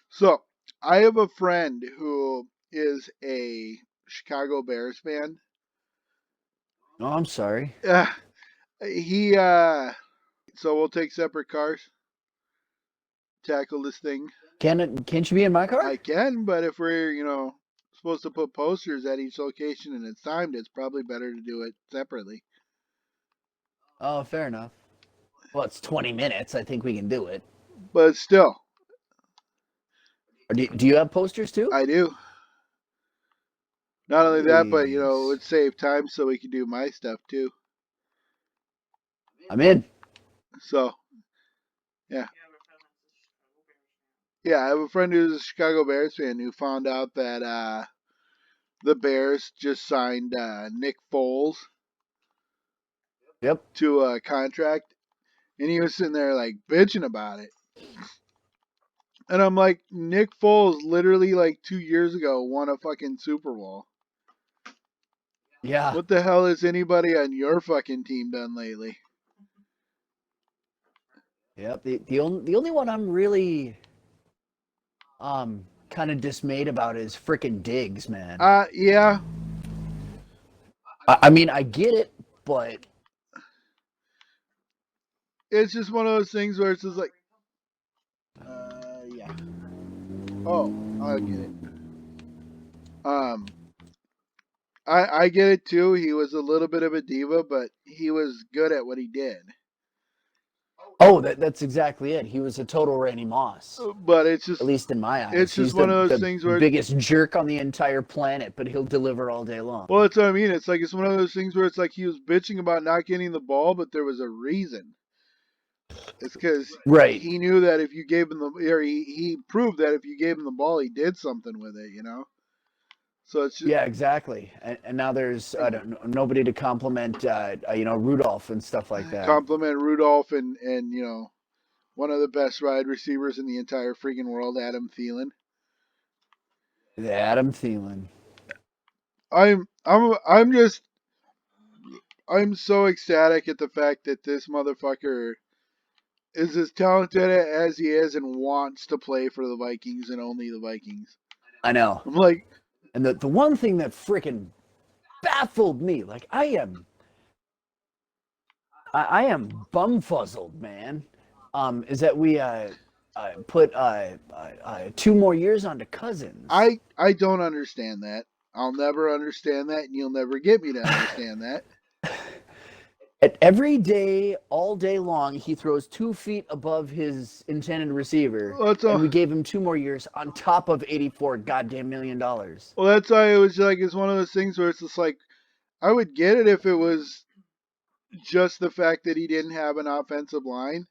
So I have a friend who is a Chicago Bears fan. Oh, I'm sorry. Uh, he so we'll take separate cars, tackle this thing. Can't you be in my car? I can, but if we're, supposed to put posters at each location and it's timed, it's probably better to do it separately. Oh, fair enough. Well, it's 20 minutes. I think we can do it. But still, Or do you have posters too? I do. Not only that, but it Nice. would save time so we could do my stuff too. I'm in. So yeah, yeah. I have a friend who's a Chicago Bears fan who found out that the Bears just signed Nick Foles Yep. to a contract, and he was sitting there like bitching about it. And I'm like, Nick Foles literally like 2 years ago won a fucking Super Bowl. Yeah. What the hell has anybody on your fucking team done lately? Yep. The only one I'm really kind of dismayed about is frickin' Diggs, man. Yeah, I mean, I get it, but it's just one of those things where it's just like, yeah. Oh, I get it. Um, I get it too. He was a little bit of a diva, but he was good at what he did. oh, that's exactly it. He was a total Randy Moss, But it's at just least in my it's eyes. just He's one the of those the things where, biggest jerk on the entire planet, but he'll deliver all day long. well, that's what I mean. It's like it's one of those things where it's like he was bitching about not getting the ball, but there was a reason. It's because Right. he knew that if you gave him or he proved that if you gave him the ball, he did something with it. So it's just Yeah, exactly. And now there's nobody to compliment, Rudolph and stuff like that. compliment Rudolph and one of the best wide receivers in the entire freaking world, Adam Thielen. The Adam Thielen. I'm so ecstatic at the fact that this motherfucker is as talented as he is and wants to play for the Vikings and only the Vikings. I know. I'm like, And the one thing that freaking baffled me, like I am bumfuzzled, man. Is that we put 2 more years onto Cousins. I don't understand that. I'll never understand that, and you'll never get me to understand that. At every day, all day long, he throws 2 feet above his intended receiver, Well, that's and all. we gave him 2 more years on top of 84 goddamn million dollars. Well, that's why it was like it's one of those things where it's just like I would get it if it was just the fact that he didn't have an offensive line,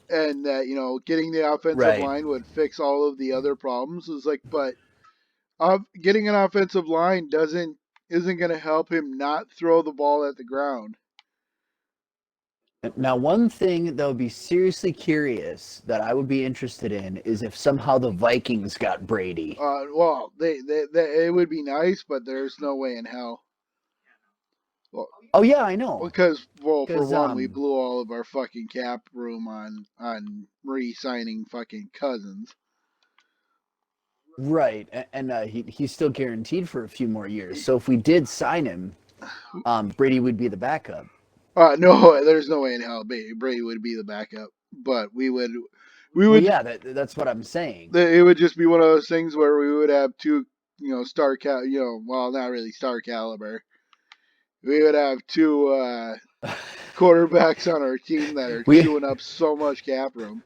and that getting the offensive Right. line would fix all of the other problems. It's like, but getting an offensive line isn't going to help him not throw the ball at the ground. Now, one thing that would be seriously curious that I would be interested in is if somehow the Vikings got Brady. Well, they it would be nice, but there's no way in hell. Well, Oh yeah, I know. because for Because one, we blew all of our fucking cap room on re-signing fucking Cousins. right, and he's still guaranteed for a few more years. So if we did sign him, Brady would be the backup. No, there's no way in hell Brady would be the backup, but we Well, would. yeah, that's what I'm saying. It would just be one of those things where we would have two, well, not really star caliber. We would have two quarterbacks on our team that are we chewing up so much cap room.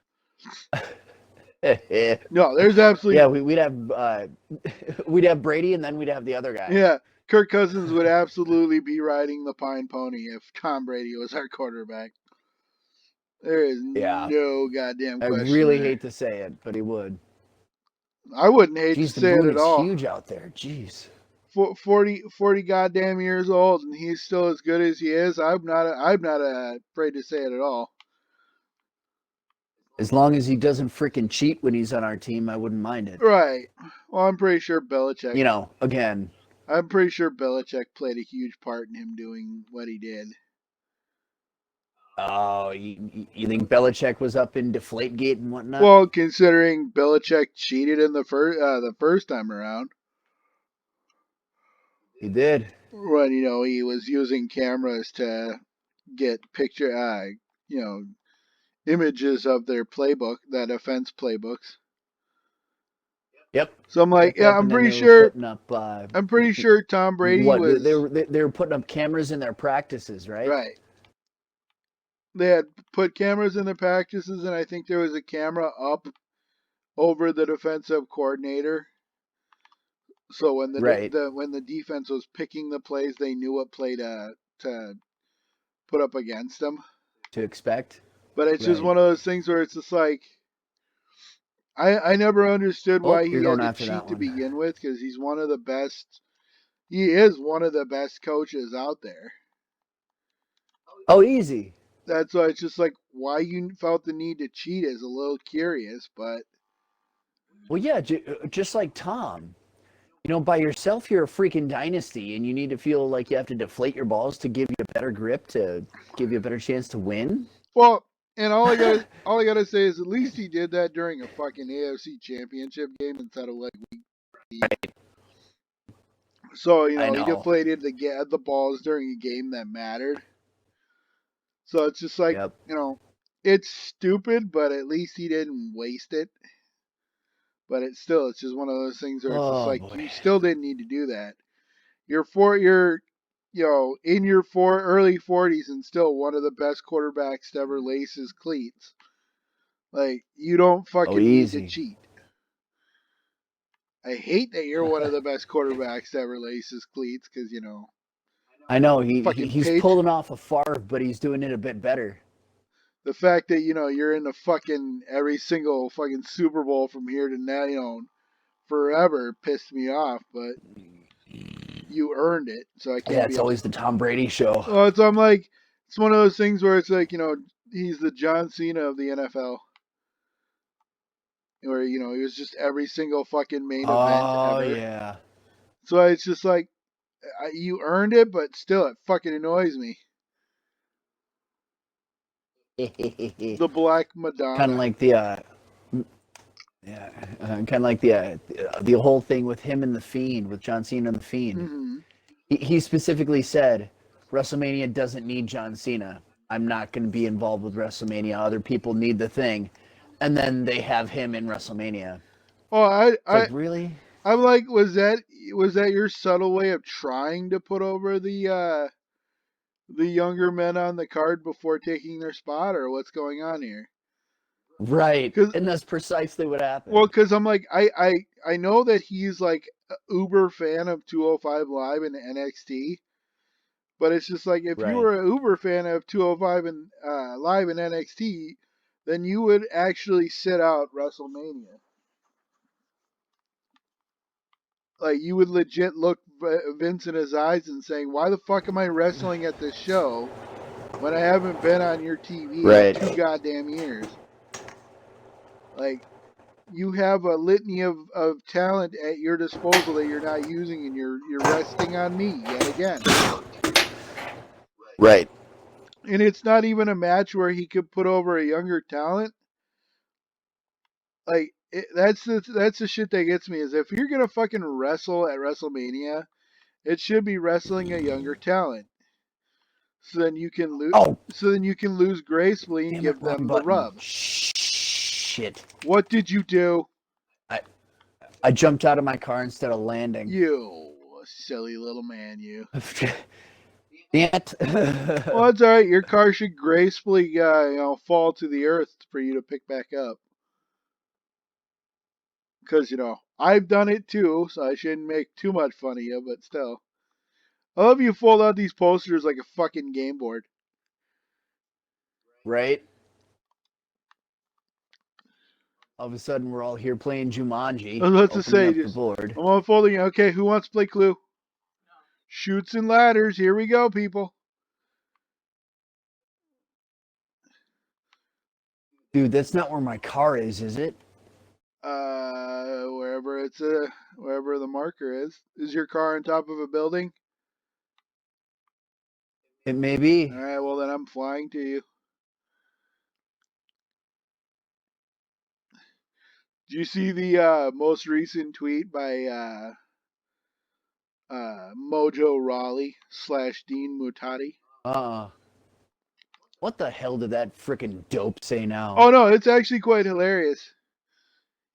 yeah, No, there's absolutely. we'd have Brady, and then we'd have the other guy. Yeah, Kirk Cousins would absolutely be riding the pine pony if Tom Brady was our quarterback. There is Yeah, no goddamn I question really there. hate to say it, but he would. I wouldn't hate to Geez, the say it moon at is all. huge out there. Jeez. 40 goddamn years old, and he's still as good as he is. I'm not afraid to say it at all. As long as he doesn't freaking cheat when he's on our team, I wouldn't mind it. Right. Well, I'm pretty sure Belichick. Again, I'm pretty sure Belichick played a huge part in him doing what he did. Oh, you think Belichick was up in Deflategate and whatnot? Well, considering Belichick cheated in the first time around, He did. when he was using cameras to get you know, images of their playbook, that offense playbooks. Yep. So I'm like, Yep. yeah, Yep. I'm And then pretty they were sure. putting up I'm pretty sure Tom Brady what was they were putting up cameras in their practices, right? right. They had put cameras in the practices, and I think there was a camera up over the defensive coordinator. So when Right. when the defense was picking the plays, they knew what play to put up against them. To expect. But it's just Right. one of those things where it's just like I never understood Oh, why you're he going had to after cheat that to one. begin with, because he's one of the best. He is one of the best coaches out there. Oh, easy. That's why it's just like why you felt the need to cheat is a little curious, but Well, yeah, just like Tom. By yourself, you're a freaking dynasty, and you need to feel like you have to deflate your balls to give you a better grip to give you a better chance to win. well, and all I gotta say is at least he did that during a fucking AFC Championship game instead of like week. So I he know. deflated the balls during a game that mattered. So it's just like Yep. it's stupid, but at least he didn't waste it. But it's just one of those things where it's just Oh like boy. you still didn't need to do that. You're in your early 40s and still one of the best quarterbacks to ever lace his cleats. Like you don't Oh, fucking need to easy. cheat. I hate that you're one of the best quarterbacks to ever lace his cleats because I know fucking he's page pulling off a Favre, but he's doing it a bit better. the fact that you're in the fucking every single fucking Super Bowl from here to now, forever pissed me off, but you earned it, so I Yeah, can't be it's upset. always the Tom Brady show. Well, I'm like, it's one of those things where it's like, he's the John Cena of the NFL, where he was just every single fucking main event Oh ever. yeah. So it's just like you earned it, but still, it fucking annoys me. kind The Black of Madonna. like the yeah, kind of like the whole thing with him and the Fiend, with John Cena and the Fiend. Mm-hmm. He specifically said WrestleMania doesn't need John Cena. I'm not going to be involved with WrestleMania. Other people need the thing, and then they have him in WrestleMania. Oh, It's like, really? I'm like, was that your subtle way of trying to put over the younger men on the card before taking their spot, or what's going on here? Right, Because and that's precisely what well, happened. because I'm like, I know that he's like a uber fan of 205 Live and NXT, but it's just like if you Right, were an uber fan of 205 and Live and NXT, then you would actually sit out WrestleMania. Like you would legit look Vince in his eyes and saying, "Why the fuck am I wrestling at this show when I haven't been on your TV in right, 2 goddamn years?" Like you have a litany of talent at your disposal that you're not using, and you're resting on me yet again. right. And it's not even a match where he could put over a younger talent. Like that's the shit that gets me is if you're gonna fucking wrestle at WrestleMania, it should be wrestling a younger talent. So then you can lose. Oh, So then you can lose gracefully and damn it, give wrong them the button. rub. Shit. What did you do? I I jumped out of my car instead of landing. You silly little man, you. Yet. Well, that's all right. Your car should gracefully, fall to the earth for you to pick back up. Because I've done it too, so I shouldn't make too much fun of you. But still, I love you fold out these posters like a fucking game board. Right? All of a sudden, we're all here playing I Jumanji, was about to opening say, up the just board. I'm unfolding. Okay, who wants to play Clue? Shoots and ladders. Here we go, people. Dude, that's not where my car is it? Wherever wherever the marker is. Is your car on top of a building? It may All be. right, well then I'm flying to you. Do you see the most recent tweet by Mojo Raleigh / Dean Mutati? What the hell did that frickin' dope say now? Oh no, it's actually quite hilarious.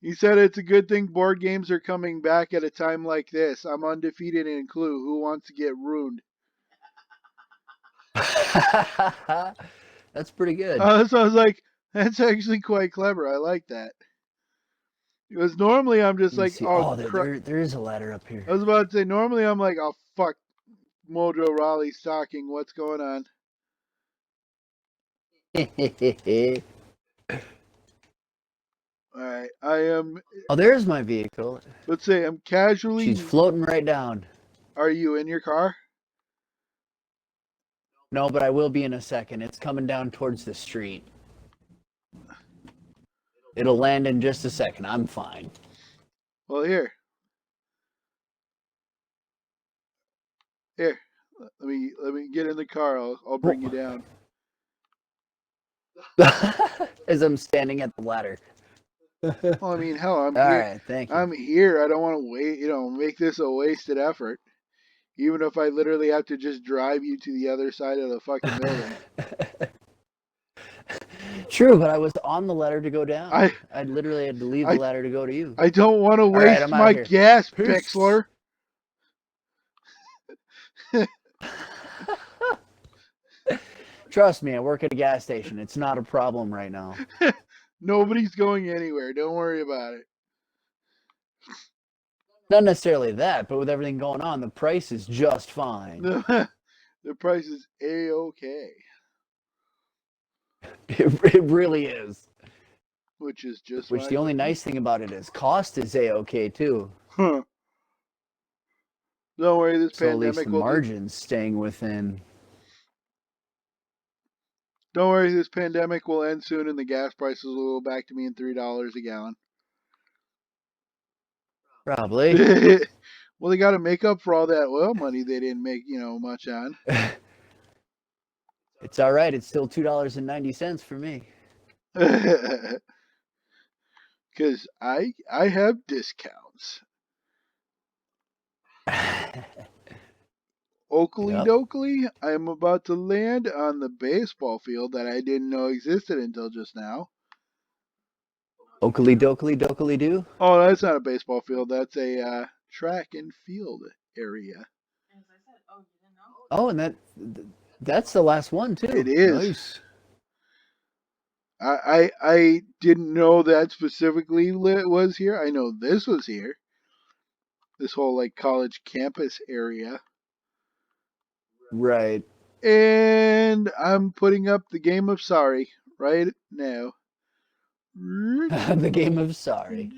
He said it's a good thing board games are coming back at a time like this. I'm undefeated in Clue. Who wants to get ruined? That's pretty good. So I was like, that's actually quite clever. I like that. Because normally I'm just Let me like, see. oh Oh, crap. there is a ladder up here. I was about to say, normally I'm like, oh fuck, Mojo Raleigh's talking. What's going on? All right, I am. Oh, there's my vehicle. Let's say I'm casually. She's floating right down. Are you in your car? No, but I will be in a second. It's coming down towards the street. It'll land in just a second. I'm fine. Well, here. Here. Let me get in the car. I'll bring you down. As I'm standing at the ladder. Well, I mean, hell, I'm All here. right, thank you. I'm here. I don't want to wait. Make this a wasted effort. Even if I literally have to just drive you to the other side of the fucking building. True, but I was on the ladder to go down. I literally had to leave the I ladder to go to you. I don't want to All right, waste I'm out my of here. gas, Peace. Pixler. Trust me, I work at a gas station. It's not a problem right now. Nobody's going anywhere. Don't worry about it. Not necessarily that, but with everything going on, the price is just fine. The price is A-okay. It really is. Which is just Which the only nice thing about it is cost is A-okay too. Huh. Don't worry, this So at least pandemic the will margin's staying within. Don't worry, this pandemic will end soon and the gas prices will go back to being $3 a gallon. Probably. Well, they got to make up for all that oil money they didn't make, much on. It's all right. It's still $2.90 for me. Because I have discounts. Oakley Yep. dokley, I am about to land on the baseball field that I didn't know existed until just now. Oakley dokley dokley do? Oh, that's not a baseball field. That's a track and field area. Oh, and that's the last one too. It is. Nice. I didn't know that specifically was here. I know this was here. This whole like college campus area. Right. And I'm putting up the game of sorry right now. The game of sorry.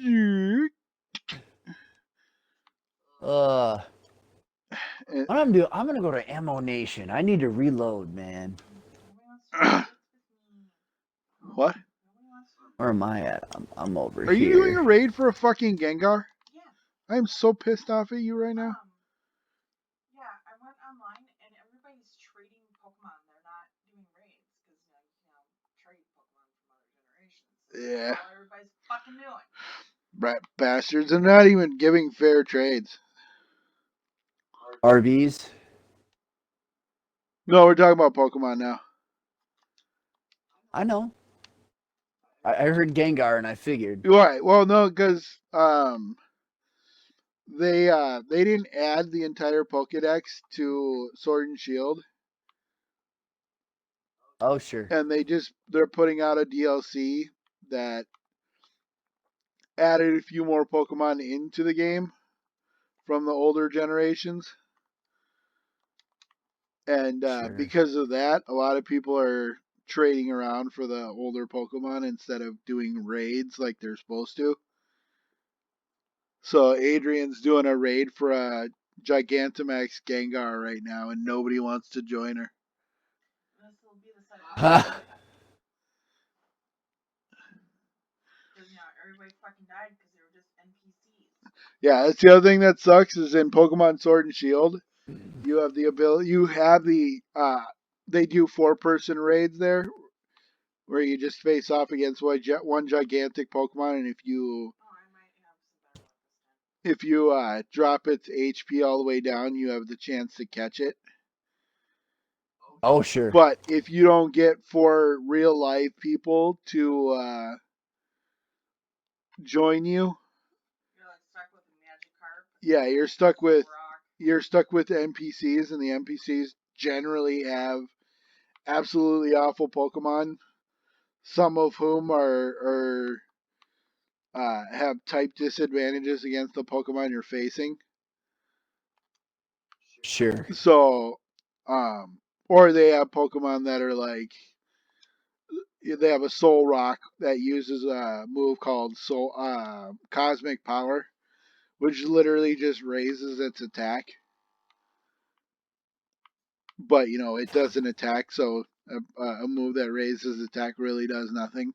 What I'm doing, I'm gonna go to Ammo Nation. I need to reload, man. What? Where am I at? I'm over here. Are you doing a raid for a fucking Gengar? Yeah. I'm so pissed off at you right now. Yeah, I went online and everybody's trading Pokemon. They're not doing raids because trade Pokemon from other generations. Yeah. That's all everybody's fucking doing. Rat bastards. They're not even giving fair trades. RVs? No, we're talking about Pokemon now. I know. I heard Gengar and I figured. Right. Well, no, because they didn't add the entire Pokédex to Sword and Shield. Oh, sure. And they're putting out a DLC that added a few more Pokemon into the game from the older generations. And Sure. because of that, a lot of people are trading around for the older Pokemon instead of doing raids like they're supposed to. So Adrian's doing a raid for a Gigantamax Gengar right now, and nobody wants to join her. This will be the side because everybody fucking died because they were just NPCs. Yeah, that's the other thing that sucks is in Pokemon Sword and Shield, you have the ability. They do 4-person raids there, where you just face off against one gigantic Pokemon, and if you if you drop its HP all the way down, you have the chance to catch it. Oh, sure. But if you don't get 4 real life people to join you, You're like stuck with a magic carp. yeah, you're stuck with NPCs, and the NPCs generally have absolutely awful Pokemon. Some of whom are have type disadvantages against the Pokemon you're facing. Sure. So, or they have Pokemon that are like, they have a Soul Rock that uses a move called Cosmic Power, which literally just raises its attack. But it doesn't attack, so a move that raises attack really does nothing.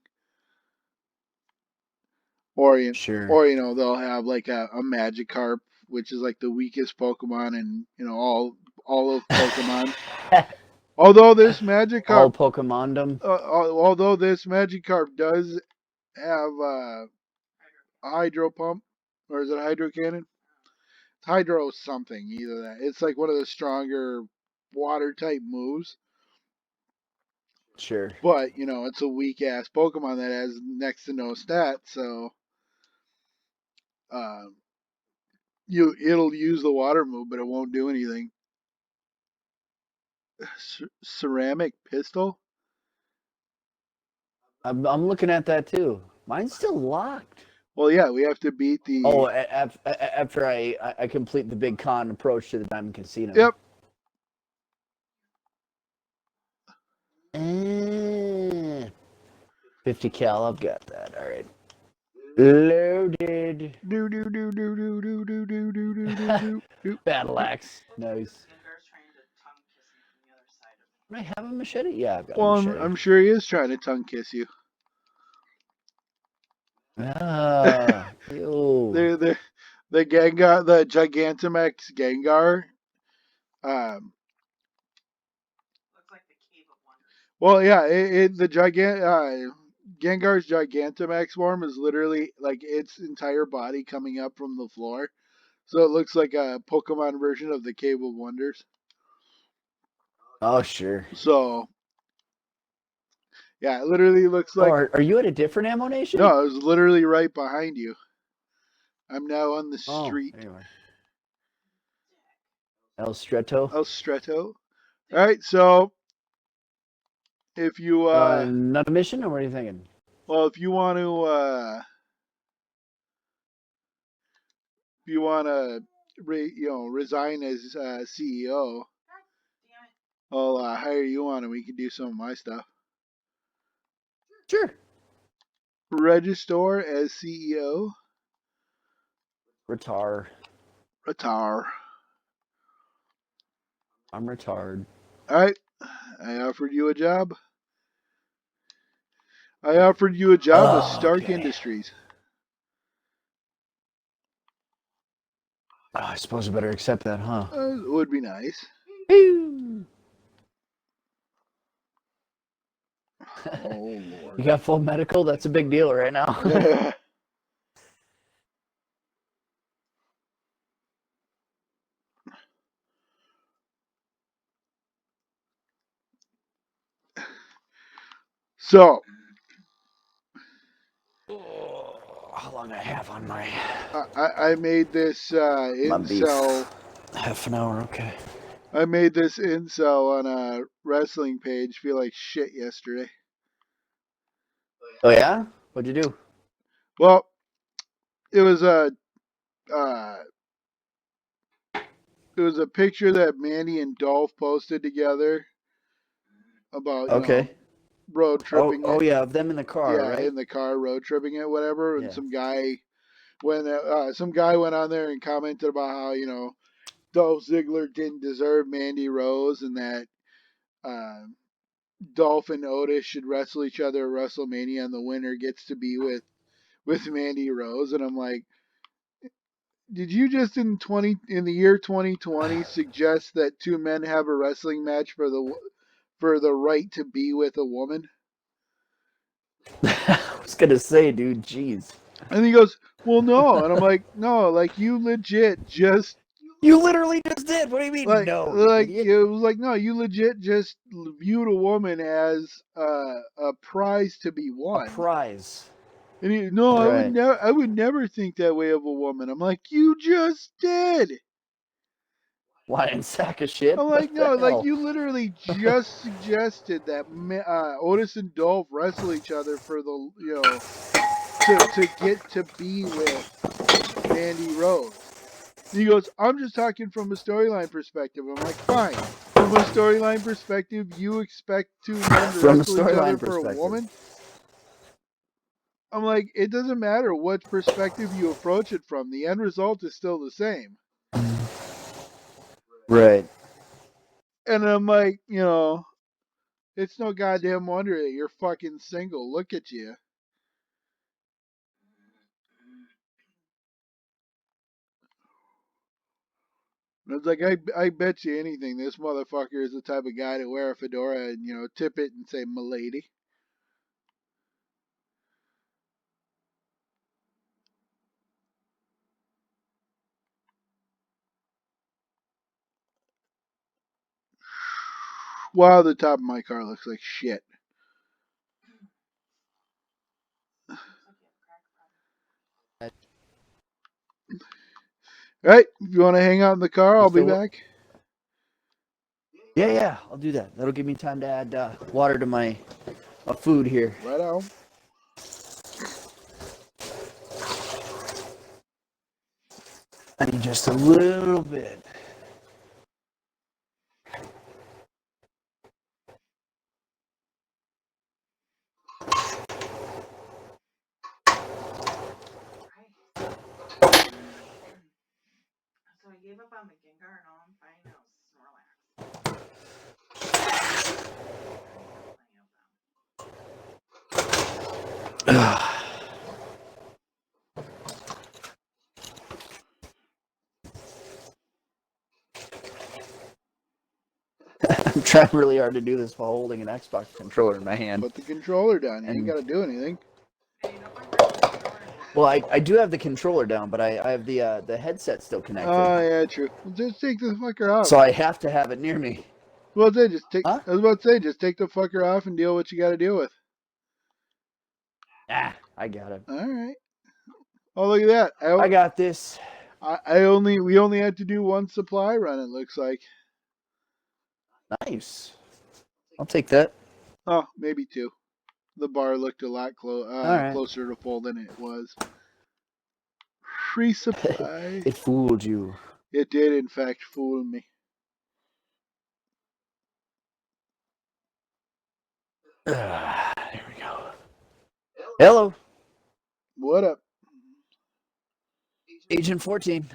Or Sure. they'll have like a Magikarp, which is like the weakest Pokemon in all of Pokemon. Although this All Magikarp, Pokemondom. although this Magikarp does have a Hydro Pump, or is it Hydro Cannon? It's Hydro something, either that. It's like one of the stronger water type moves. Sure. But it's a weak ass Pokemon that has next to no stats, so uh, it'll use the water move, but it won't do anything. Ceramic Pistol? I'm looking at that too. Mine's still locked. Well, yeah, we have to beat the. Oh, after I complete the big con approach to the Diamond Casino. Yep. 50 cal, I've got that. All right. Loaded. Battle axe. Nice. Gengar's trying to tongue kiss him from the other side of him. Do I have a machete? Yeah, I've got Well, a machete. I'm sure he is trying to tongue kiss you. Ah, ew. The Gengar, the Gigantamax Gengar. Looks like the Cave of Wonders. Well, yeah, the Gengar's Gigantamax form is literally like its entire body coming up from the floor, so it looks like a Pokemon version of the Cave of Wonders. Oh, sure. So, yeah, it literally looks like. Oh, are you at a different ammo nation? No, it was literally right behind you. I'm now on the street. Anyway. El Stretto. El Stretto. All right, so if you Not a mission, or what are you thinking? well, if you want to resign as CEO, God damn it. I'll hire you on, and we can do some of my stuff. Sure. Register as CEO. Retard. Retire. I'm retard. All right, I offered you a job. I offered you a job with Stark Okay. Industries. I suppose I better accept that, huh? It would be nice. You Oh Lord. got full medical? That's a big deal right now. So, How long I have on my I made this incel. Half an hour, okay. I made this incel on a wrestling page feel like shit yesterday. Oh yeah? What'd you do? Well, it was a uh, picture that Mandy and Dolph posted together about Okay. road tripping it. Yeah, of them in the car, Yeah, right? in the car road tripping it, whatever. And Yeah. some guy went on there and commented about how Dolph Ziggler didn't deserve Mandy Rose, and that uh, Dolph and Otis should wrestle each other at WrestleMania, and the winner gets to be with Mandy Rose. And I'm like, did you just in the year 2020 suggest that two men have a wrestling match for the right to be with a woman? I was gonna say, dude, jeez. And he goes, Well, no, and I'm like, no, like you legit just You literally just did. What do you mean? No, you like idiot. it was like no, you legit just viewed a woman as a prize to be A won. prize. And he, no, Right. I would never think that way of a woman. I'm like, you just did. Lying sack of shit. I'm like, What the no, like hell? you literally just suggested that Otis and Dolph wrestle each other for the to get to be with Mandy Rose. And he goes, I'm just talking from a storyline perspective. I'm like, fine. From a storyline perspective, you expect two men to From a wrestle each other storyline for a perspective. woman? I'm like, it doesn't matter what perspective you approach it from. The end result is still the same. Right. And I'm like, it's no goddamn wonder that you're fucking single. Look at you. And it's like, I bet you anything, this motherfucker is the type of guy to wear a fedora and, tip it and say, "Milady." Wow, the top of my car looks like shit. All right, if you want to hang out in the car, You I'll be still? back. Yeah. I'll do that. That'll give me time to add water to my food here. Right on. I need just a little bit. So I gave up on the Gengar and all I'm finding now is Snorlax. I have plenty of them. I'm trying really hard to do this while holding an Xbox controller in my hand. Put the controller down. You ain't And got to do anything. Hey, don't put your controller in well, I do have the controller down, but I have the headset still connected. Oh, yeah, true. Well, just take the fucker off. So I have to have it near me. Well, Huh? I was about to say, just take the fucker off and deal what you got to deal with. Ah, I got it. All right. Oh, look at that. I got this. We only had to do one supply run, it looks like. Nice. I'll take that. Oh, maybe two. The bar looked a lot All right. closer to full than it was. Free supply. It fooled you. It did, in fact, fool me. Here we go. Hello, What up? Agent 14.